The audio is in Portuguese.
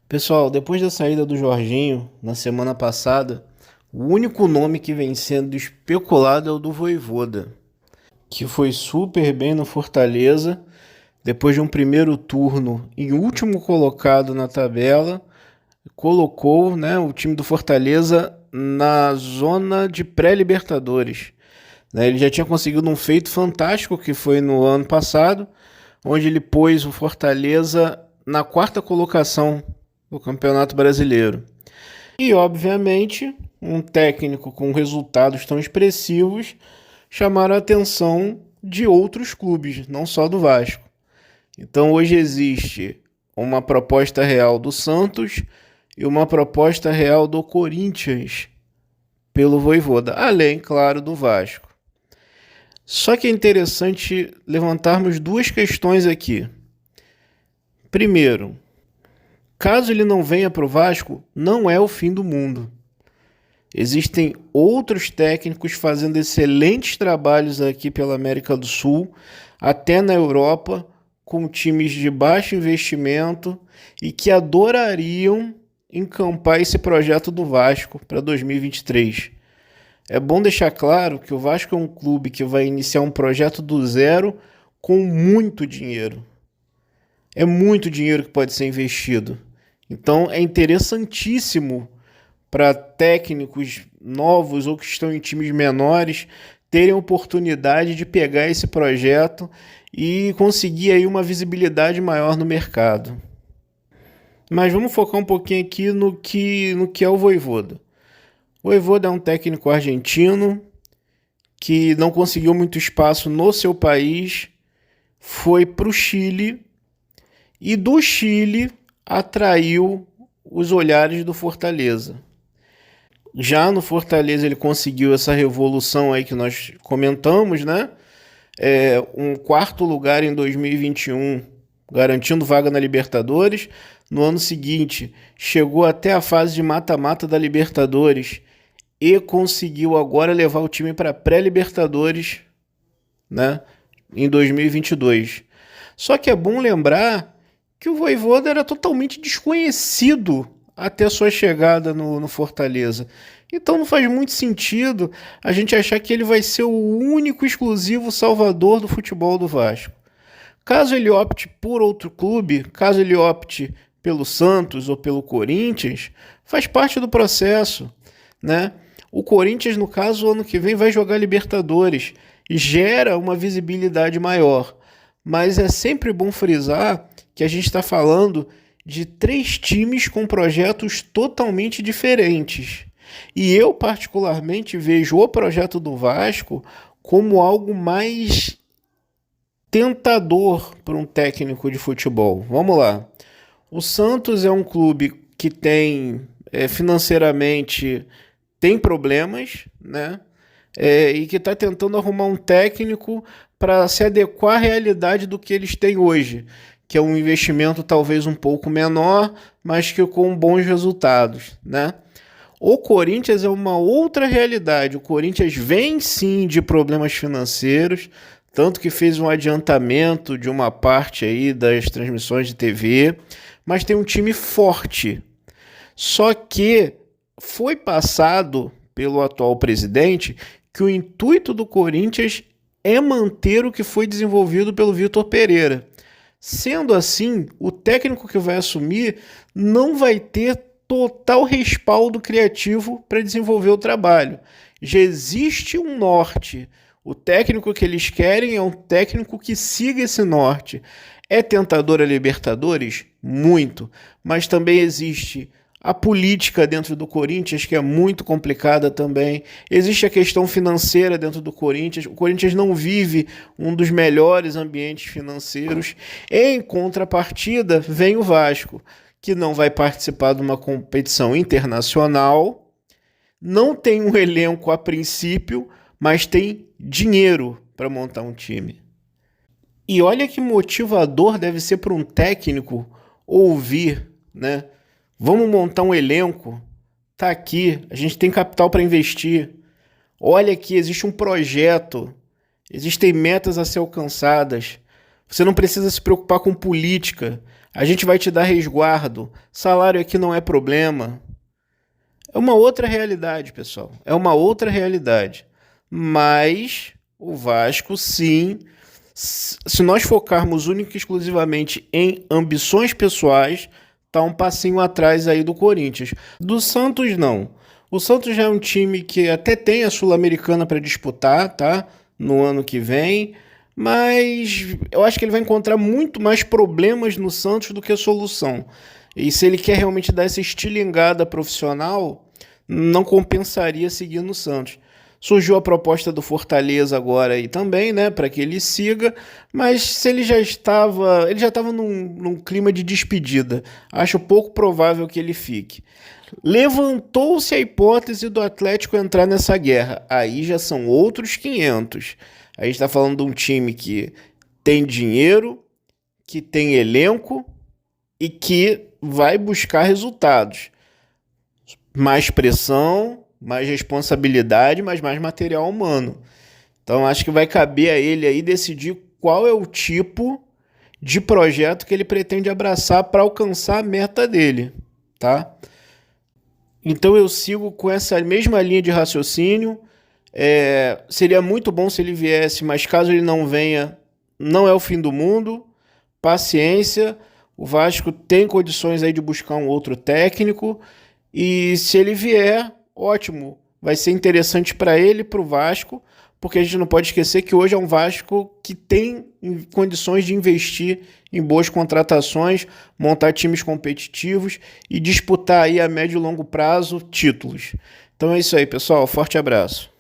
Pessoal, depois da saída do Jorginho na semana passada, o único nome que vem sendo especulado é o do Vojvoda, que foi super bem no Fortaleza, depois de um primeiro turno em último colocado na tabela, colocou, né, o time do Fortaleza na zona de pré-Libertadores. Né? Ele já tinha conseguido um feito fantástico que foi no ano passado, onde ele pôs o Fortaleza na quarta colocação do Campeonato Brasileiro. E, obviamente, um técnico com resultados tão expressivos chamaram a atenção de outros clubes, não só do Vasco. Então, hoje existe uma proposta real do Santos e uma proposta real do Corinthians pelo Vojvoda, além, claro, do Vasco. Só que é interessante levantarmos duas questões aqui. Primeiro, caso ele não venha para o Vasco, não é o fim do mundo. Existem outros técnicos fazendo excelentes trabalhos aqui pela América do Sul, até na Europa, com times de baixo investimento e que adorariam encampar esse projeto do Vasco para 2023. É bom deixar claro que o Vasco é um clube que vai iniciar um projeto do zero com muito dinheiro. É muito dinheiro que pode ser investido. Então é interessantíssimo para técnicos novos ou que estão em times menores terem a oportunidade de pegar esse projeto e conseguir aí uma visibilidade maior no mercado. Mas vamos focar um pouquinho aqui no que é o Vojvoda. O Vojvoda é um técnico argentino que não conseguiu muito espaço no seu país, foi para o Chile e do Chile atraiu os olhares do Fortaleza. Já no Fortaleza ele conseguiu essa revolução aí que nós comentamos, né? Um quarto lugar em 2021, garantindo vaga na Libertadores. No ano seguinte, chegou até a fase de mata-mata da Libertadores e conseguiu agora levar o time para pré-Libertadores, né? Em 2022. Só que é bom lembrar que o Vojvoda era totalmente desconhecido até a sua chegada no Fortaleza. Então não faz muito sentido a gente achar que ele vai ser o único exclusivo salvador do futebol do Vasco. Caso ele opte por outro clube, caso ele opte pelo Santos ou pelo Corinthians, faz parte do processo, né? O Corinthians, no caso, ano que vem vai jogar Libertadores e gera uma visibilidade maior. Mas é sempre bom frisar que a gente está falando de três times com projetos totalmente diferentes. E eu, particularmente, vejo o projeto do Vasco como algo mais tentador para um técnico de futebol. Vamos lá. O Santos é um clube que tem financeiramente tem problemas, né? E que está tentando arrumar um técnico para se adequar à realidade do que eles têm hoje, que é um investimento talvez um pouco menor, mas que com bons resultados, né? O Corinthians é uma outra realidade. O Corinthians vem sim de problemas financeiros, tanto que fez um adiantamento de uma parte aí das transmissões de TV, mas tem um time forte. Só que foi passado pelo atual presidente que o intuito do Corinthians é manter o que foi desenvolvido pelo Vitor Pereira. Sendo assim, o técnico que vai assumir não vai ter total respaldo criativo para desenvolver o trabalho. Já existe um norte. O técnico que eles querem é um técnico que siga esse norte. É tentador a Libertadores? Muito. Mas também existe a política dentro do Corinthians, que é muito complicada também. Existe a questão financeira dentro do Corinthians. O Corinthians não vive um dos melhores ambientes financeiros. Em contrapartida, vem o Vasco, que não vai participar de uma competição internacional, não tem um elenco a princípio, mas tem dinheiro para montar um time. E olha que motivador deve ser para um técnico ouvir, né? Vamos montar um elenco, tá aqui, a gente tem capital para investir. Olha que existe um projeto, existem metas a ser alcançadas. Você não precisa se preocupar com política. A gente vai te dar resguardo. Salário aqui não é problema. É uma outra realidade, pessoal. É uma outra realidade. Mas o Vasco, sim, se nós focarmos única e exclusivamente em ambições pessoais, tá um passinho atrás aí do Corinthians. Do Santos, não. O Santos já é um time que até tem a Sul-Americana para disputar, tá? No ano que vem. Mas eu acho que ele vai encontrar muito mais problemas no Santos do que solução. E se ele quer realmente dar essa estilingada profissional, não compensaria seguir no Santos. Surgiu a proposta do Fortaleza agora aí também, né, para que ele siga, mas se ele já estava num clima de despedida. Acho pouco provável que ele fique. Levantou-se a hipótese do Atlético entrar nessa guerra. Aí já são outros 500. A gente está falando de um time que tem dinheiro, que tem elenco e que vai buscar resultados. Mais pressão, mais responsabilidade, mas mais material humano. Então acho que vai caber a ele aí decidir qual é o tipo de projeto que ele pretende abraçar para alcançar a meta dele, tá? Então eu sigo com essa mesma linha de raciocínio. Seria muito bom se ele viesse, mas caso ele não venha, não é o fim do mundo. Paciência, o Vasco tem condições aí de buscar um outro técnico. E se ele vier, ótimo, vai ser interessante para ele e para o Vasco, porque a gente não pode esquecer que hoje é um Vasco que tem condições de investir em boas contratações, montar times competitivos e disputar aí a médio e longo prazo títulos. Então é isso aí, pessoal. Forte abraço.